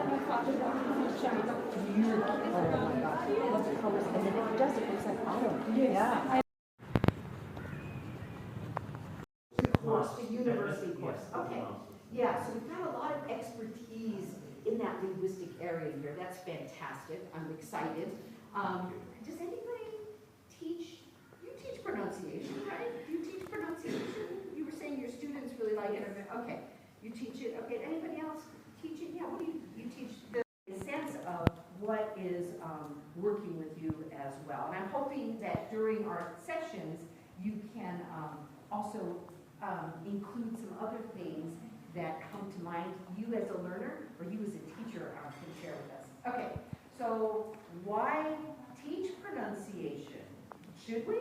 What's the colors? And then if it does, it looks like autumn. Yeah. Course, the university course. Okay. Yeah, so we've got a lot of expertise in that linguistic area here. That's fantastic. I'm excited. Does anybody teach? You teach pronunciation, right? You teach pronunciation? You were saying your students really like it. Okay. You teach it. Okay. Anybody else teach it? Yeah, what do you teach? The sense of what is working with you as well. And I'm hoping that during our sessions, you can also include some other things that come to mind, you as a learner or you as a teacher can share with us. Okay, so why teach pronunciation? Should we?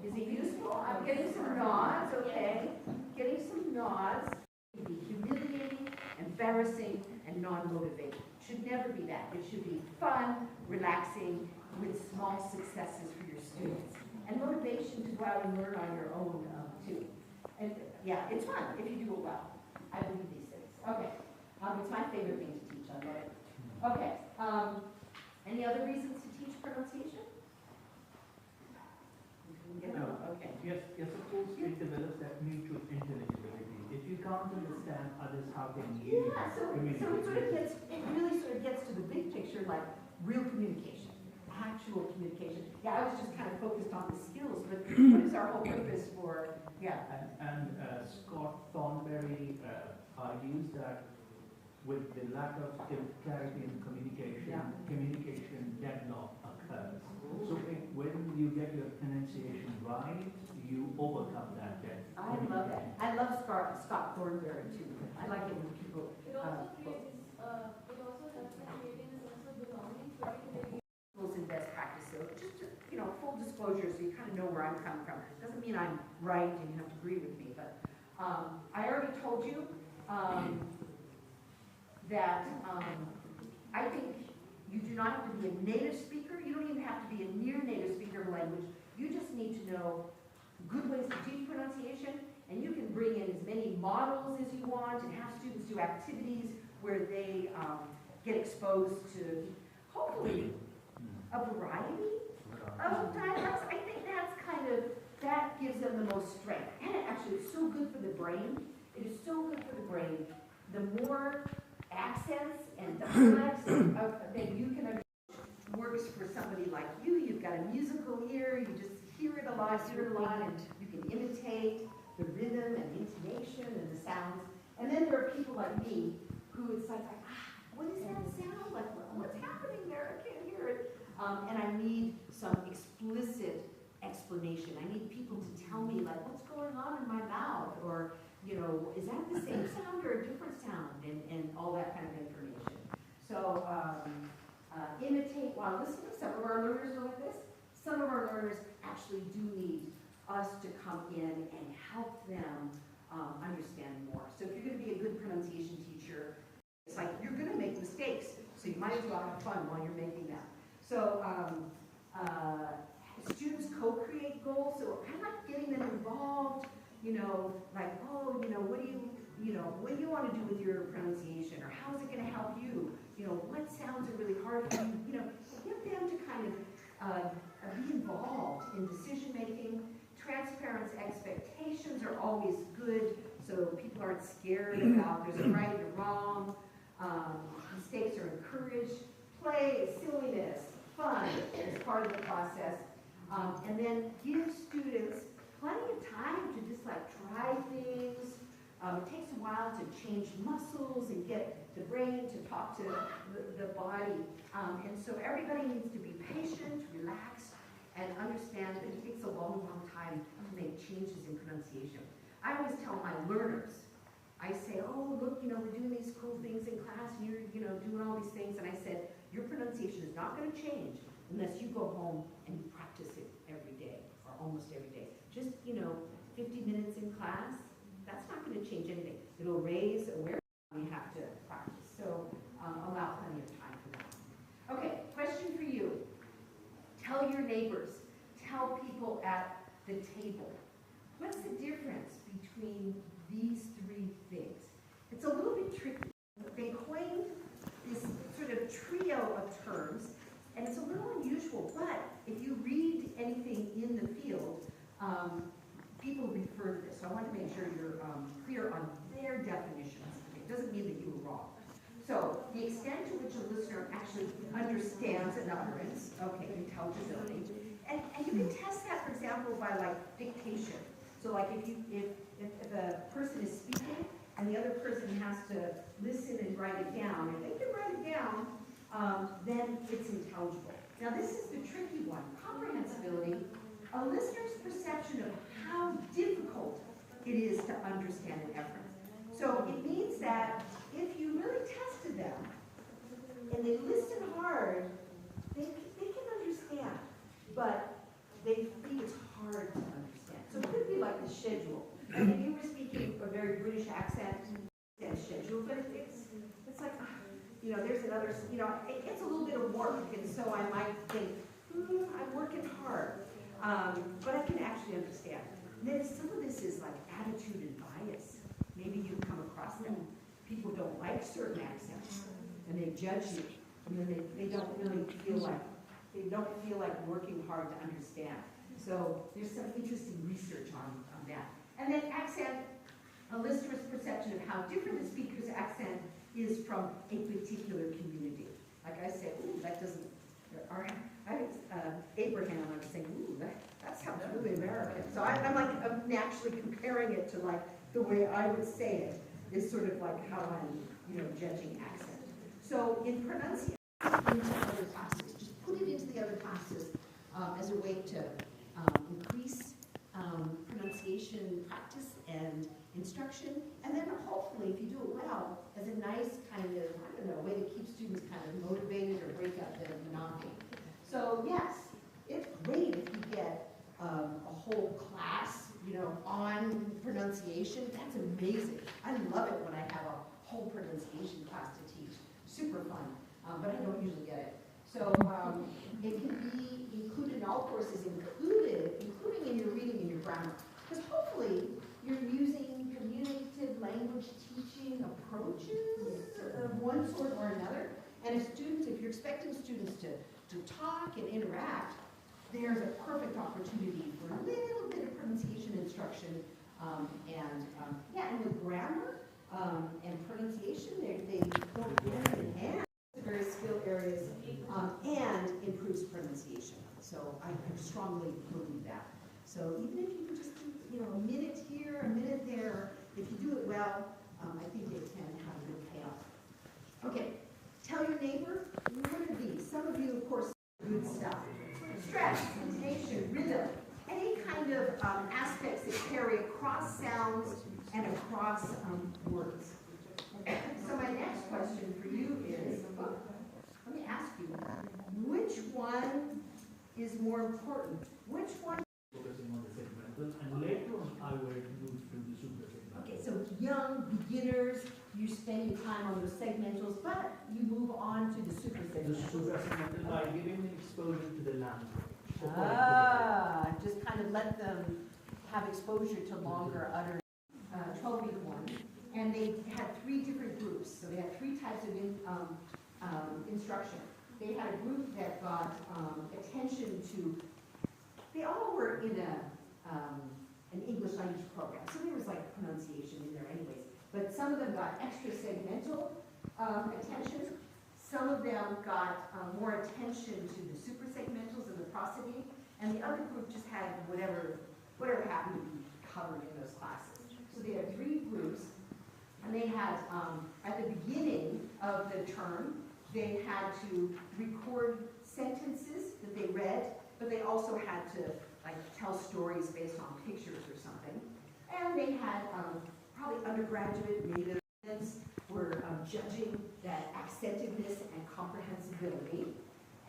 Is it useful? I'm getting some nods, okay. Getting some nods. It can be humiliating, embarrassing, and non-motivating. Should never be that. It should be fun, relaxing, with small successes for your students. And motivation to go out and learn on your own too. And yeah, it's fun if you do it well. I believe these things. Okay. It's my favorite thing to teach. I love it. Okay. Any other reasons to teach pronunciation? Okay. Yes, you're supposed to develop that mutual intelligibility. If you can't understand others, how can you communicate? It really sort of gets to the big picture, like real communication. Actual communication. Yeah, I was just kind of focused on the skills, but what is our whole purpose for, yeah. And Scott Thornberry argues that with the lack of clarity in communication, communication deadlock occurs. So when you get your pronunciation right, you overcome that deadlock. I love that. I love Scott Thornberry too. I like it when people. It also creates, it also helps in creating a sense of belonging, and best practice. So just, full disclosure so you kind of know where I'm coming from. Doesn't mean I'm right and you have to agree with me, but I already told you that I think you do not have to be a native speaker. You don't even have to be a near native speaker of a language. You just need to know good ways to teach pronunciation, and you can bring in as many models as you want and have students do activities where they get exposed to, hopefully, a variety of dialects. I think that gives them the most strength. And it actually is so good for the brain. It is so good for the brain. The more accents and dialects that you can understand works for somebody like you. You've got a musical ear. You just hear it a lot, and you can imitate the rhythm and intonation and the sounds. And then there are people like me who it's like, what does that sound like? What's happening there? I can't hear it. And I need some explicit explanation. I need people to tell me, like, what's going on in my mouth? Or, is that the same sound or a different sound? And all that kind of information. So, imitate while listening. Some of our learners are like this. Some of our learners actually do need us to come in and help them understand more. So if you're going to be a good pronunciation teacher, it's like you're going to make mistakes. So you might as well have fun while you're making them. So students co-create goals, so kind of like getting them involved, like, what do you want to do with your pronunciation, or how is it going to help you? What sounds are really hard for you? Get them to kind of be involved in decision making. Transparent expectations are always good, so people aren't scared about there's a right or wrong. Mistakes are encouraged. Play, silliness, fun is part of the process. And then give students plenty of time to just like try things. It takes a while to change muscles and get the brain to talk to the body. And so everybody needs to be patient, relaxed, and understand that it takes a long, long time to make changes in pronunciation. I always tell my learners, I say, oh, look, we're doing these cool things in class, and you're, doing all these things, and I said, your pronunciation is not going to change unless you go home and you practice it every day, or almost every day. Just, 50 minutes in class, that's not going to change anything. It'll raise awareness. We have to practice. So allow plenty of time for that. Okay, question for you. Tell your neighbors, tell people at the table, what's the difference between these three things? It's a little bit tricky. They claim people refer to this, so I want to make sure you're clear on their definitions. It doesn't mean that you were wrong. So, the extent to which a listener actually understands an utterance, okay, intelligibility, and you can test that, for example, by like dictation. So like if a person is speaking and the other person has to listen and write it down, if they can write it down, then it's intelligible. Now this is the tricky one, comprehensibility. A listener's perception of how difficult it is to understand an utterance. So it means that if you really tested them and they listen hard, they can understand, but they think it's hard to understand. So it could be like the schedule. And if you were speaking a very British accent, and schedule, but it's like, you know, there's another, you know, it gets a little bit of work, and so I might think, I'm working hard, but I can actually understand. And then some of this is like attitude and bias. Maybe you've come across them. People don't like certain accents, and they judge you. And then they don't really feel like working hard to understand. So there's some interesting research on that. And then accent, a listener's perception of how different the speaker's accent is from a particular community. Like I said, ooh, that doesn't, Abraham, I was saying, ooh, that sounds really American. So I'm naturally comparing it to like the way I would say it is sort of like how I'm, you know, judging accent. So in pronunciation, into other classes, just put it into the other classes as a way to increase pronunciation practice and instruction, and then hopefully, if you do it well, as a nice kind of, I don't know, way to keep students kind of motivated or break up their monotony. So yes, it's great if you get a whole class, you know, on pronunciation. That's amazing. I love it when I have a whole pronunciation class to teach. Super fun, but I don't usually get it. So it can be included in all courses, including in your reading and your grammar. Because hopefully you're using communicative language teaching approaches of one sort or another. And if you're expecting students to talk and interact, there's a perfect opportunity for a little bit of pronunciation instruction. And with grammar and pronunciation, they go hand in hand. Various skill areas and improves pronunciation. So I strongly believe that. So even if you just do, you know, a minute here, a minute there, if you do it well, I think it can have a good payoff. Okay, tell your neighbor, what are these? Some of you, of course, good stuff. Stress, intonation, rhythm, any kind of aspects that carry across sounds and across words. So my next question for you is, let me ask you, which one is more important? Which one? Focusing on the segmental, and later on I will move to the super segmental. Okay, so young beginners, you spend your time on the segmentals, but you move on to the super The segmentals. super segmental by giving them exposure to the language. Just kind of let them have exposure to longer utterance. 12-week one. And they had 3 different groups, so they had 3 types of instruction. They had a group that got attention to, they all were in an English language program, so there was like pronunciation in there anyways. But some of them got extra segmental attention, some of them got more attention to the super segmentals and the prosody, and the other group just had whatever happened to be covered in those classes. So they had 3 groups. And they had, at the beginning of the term, they had to record sentences that they read, but they also had to like tell stories based on pictures or something. And they had probably undergraduate, maybe their students were judging that accentiveness and comprehensibility.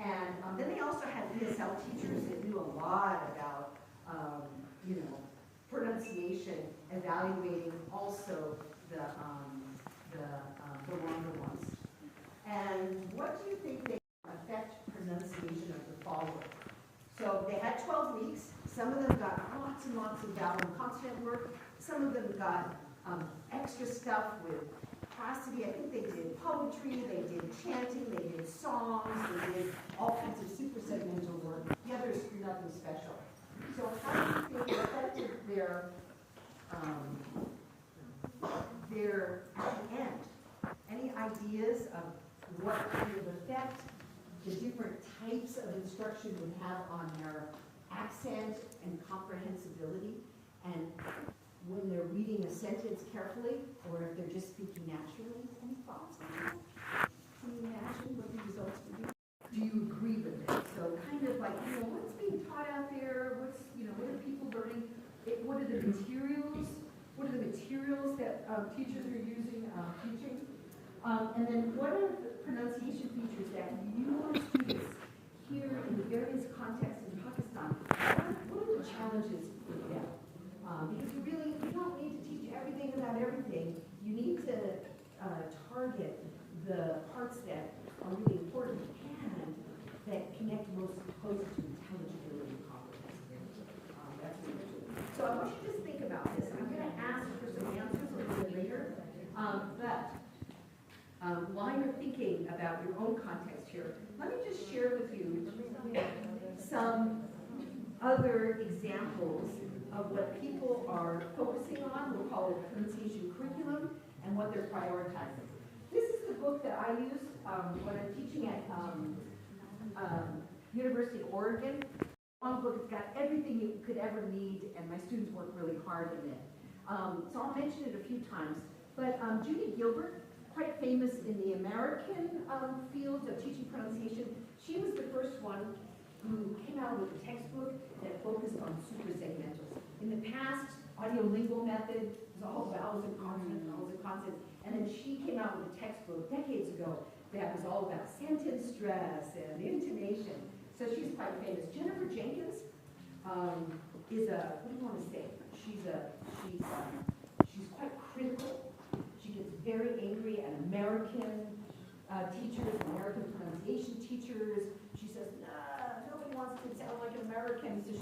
And then they also had ESL teachers that knew a lot about, you know, pronunciation, evaluating also the longer ones. And what do you think they affect pronunciation of the following? So they had 12 weeks. Some of them got lots and lots of vowel and consonant work. Some of them got extra stuff with prosody. I think they did poetry, they did chanting, they did songs, they did all kinds of super segmental work. The others, nothing special. So how do you think there at the end, any ideas of what kind of effect the different types of instruction would have on their accent and comprehensibility, and when they're reading a sentence carefully, or if they're just speaking naturally? Any thoughts on that? Can you imagine what the results would be? Do you agree with it? So kind of like, what's being taught out there? What are people learning? What are the materials? What are the materials that teachers are using teaching? And then what are the pronunciation features that you want students here in the various contexts in Pakistan? What are the challenges with them? Because you don't need to teach everything about everything. You need to target the parts that are really important and that connect most close to intelligibility and comprehensibility. That's what we're doing. So I want you to just think about this. I'm going to ask for some answers a little bit later. But while you're thinking about your own context here, let me just share with you some other examples of what people are focusing on. We'll call it pronunciation curriculum and what they're prioritizing. This is the book that I use when I'm teaching at University of Oregon. One book, it's got everything you could ever need, and my students work really hard in it. So I'll mention it a few times. But Judy Gilbert, quite famous in the American field of teaching pronunciation, she was the first one who came out with a textbook that focused on supersegmentals. In the past, audiolingual method was all vowels and consonants, and then she came out with a textbook decades ago that was all about sentence stress and intonation. So she's quite famous. Jennifer Jenkins is a, what do you want to say? She's quite critical. She gets very angry at American teachers, American pronunciation teachers. She says, nah, nobody wants to sound like an American. So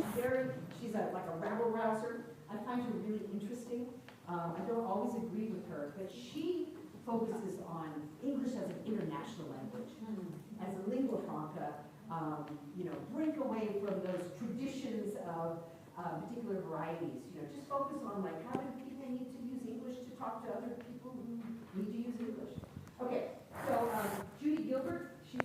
she's like a rabble-rouser. I find her really interesting. I don't always agree with her, but she focuses on English as an international language, as a lingua franca. Break away from those traditions of particular varieties. Just focus on like how do people need to use English to talk to other people who need to use English. Okay, so Judy Gilbert, she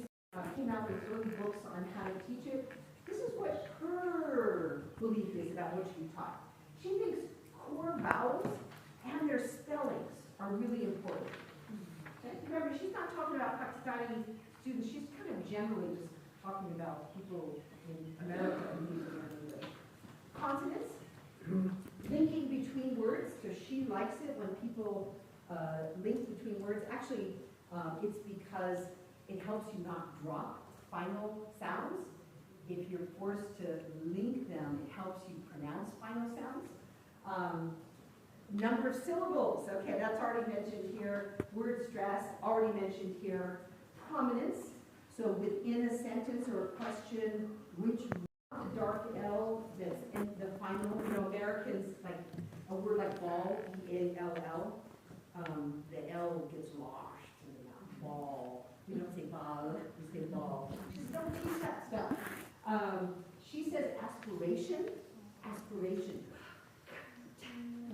came out with early books on how to teach it. This is what her belief is about what should be taught. She thinks core vowels and their spellings are really important. Okay? Remember, she's not talking about Pakistani students. She's kind of generally just talking about people in America and who learn English. Consonants, linking between words. So she likes it when people link between words. Actually, it's because it helps you not drop final sounds. If you're forced to link them, it helps you pronounce final sounds. Number of syllables. Okay, that's already mentioned here. Word stress, already mentioned here. Prominence. So within a sentence or a question, which dark L that's in the final, Americans, like a word like ball, B-A-L-L, the L gets washed in the mouth. Ball. You don't say ball, you say ball. Just don't teach that stuff. She says aspiration.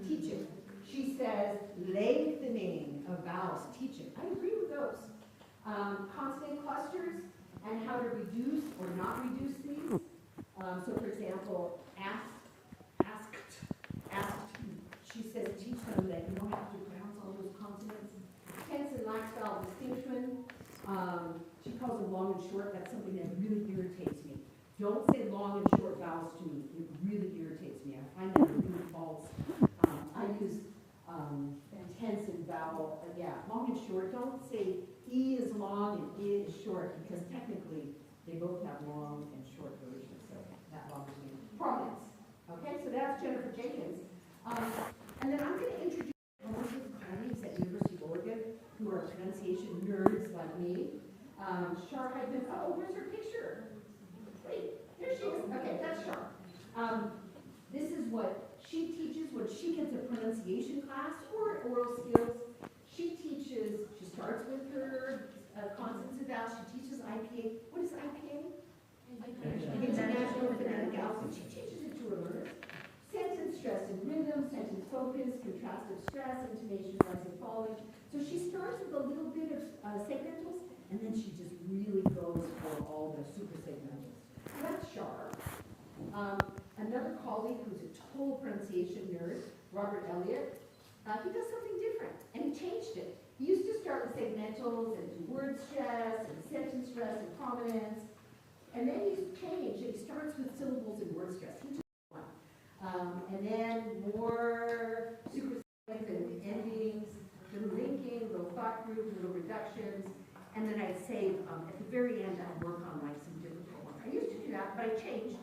Teaching. She says lengthening of vowels. Teaching. I agree with those. Consonant clusters and how to reduce or not reduce these. So for example, asked, she says teach them that you don't have to pronounce all those consonants. Tense and lifestyle distinction, she calls them long and short. That's something that really irritates me. Don't say long and short vowels to me. It really irritates me. I find that really false. I use tense and vowel, long and short. Don't say E is long and I is short, because technically they both have long and short versions. So that bothers me. Prominence. Okay, so that's Jennifer Jenkins. And then I'm going to introduce one of his colleagues at University of Oregon who are pronunciation nerds like me. Shar Hyden. Oh, where's her picture? Wait, there she is. Okay, that's Shar. This is what she teaches when she gets a pronunciation class or oral skills. She starts with her consonants and vowels. She teaches IPA. What is IPA? International Phonetic Alphabet. She teaches it to her learners. Sentence stress and rhythm, sentence focus, contrastive stress, intonation, rising, falling. So she starts with a little bit of segmentals, and then she just really goes for all the super segmentals. So that's sharp. Another colleague who's a total pronunciation nerd, Robert Elliott, he does something different, and he changed it. He used to start with segmentals and do word stress and sentence stress and prominence, and then he's changed. He starts with syllables and word stress. He took one. And then more super and endings, little linking, little thought group, little reductions, and then I'd say at the very end I'd work on like some difficult ones. I used to do that, but I changed.